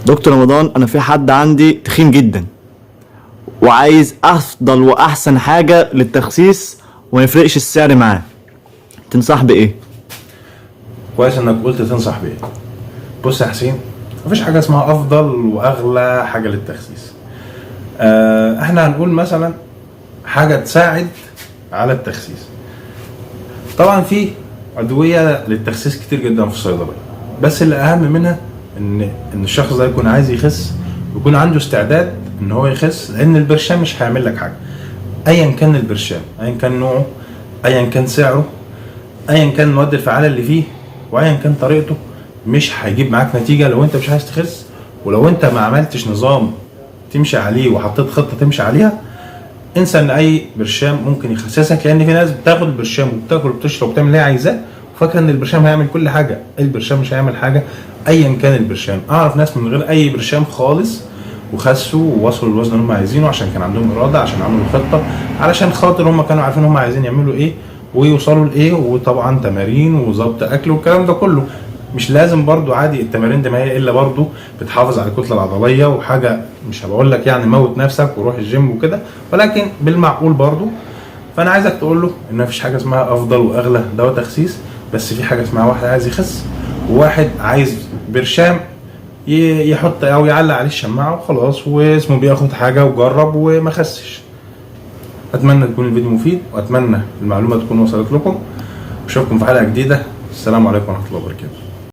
دكتور رمضان، انا في حد عندي تخين جدا وعايز افضل واحسن حاجة للتخسيس وما يفرقش السعر معاه، تنصح بايه؟ كويس انك قلت تنصح بيه. بص يا حسين، مفيش حاجه اسمها افضل واغلى حاجه للتخسيس. احنا هنقول مثلا حاجه تساعد على التخسيس. طبعا في ادويه للتخسيس كتير جدا في الصيدليه، بس اللي اهم منها ان الشخص ده يكون عايز يخس ويكون عنده استعداد ان هو يخس، لان البرشام مش هيعمل لك حاجه. ايا كان البرشام، ايا كان نوعه، ايا كان سعره، ايا كان المواد الفعاله اللي فيه، وايا كان طريقته، مش هيجيب معاك نتيجه لو انت مش عايز تخس. ولو انت ما عملتش نظام تمشي عليه وحطيت خطه تمشي عليها، انسى ان اي برشام ممكن يخسسك. لان في ناس بتاخد البرشام وبتاكل وبتشرب وبتعمل اللي هي عايزاه وفاكره ان البرشام هيعمل كل حاجه. البرشام مش هيعمل حاجه ايا كان البرشام. اعرف ناس من غير اي برشام خالص وخسوا ووصلوا للوزن اللي هم عايزينه، عشان كان عندهم اراده، عشان عملوا خطه، علشان خاطر هم كانوا عارفين هم عايزين يعملوا ايه ويوصلوا لايه، وطبعا تمارين وظبط اكل والكلام ده كله. مش لازم برضو عادي التمارين دي ما هي الا برضو بتحافظ على الكتله العضليه وحاجه. مش هبقول لك يعني موت نفسك وروح الجيم وكده، ولكن بالمعقول برضو. فانا عايزك تقول له ان مفيش حاجه اسمها افضل واغلى دواء تخسيس، بس في حاجه اسمها واحد عايز يخس وواحد عايز برشام يحط او يعلق عليه الشماعه وخلاص، واسمه بياخد حاجه وجرب وما خسش. اتمنى يكون الفيديو مفيد، واتمنى المعلومه تكون وصلت لكم. اشوفكم في حلقه جديده. السلام عليكم ورحمه الله وبركاته.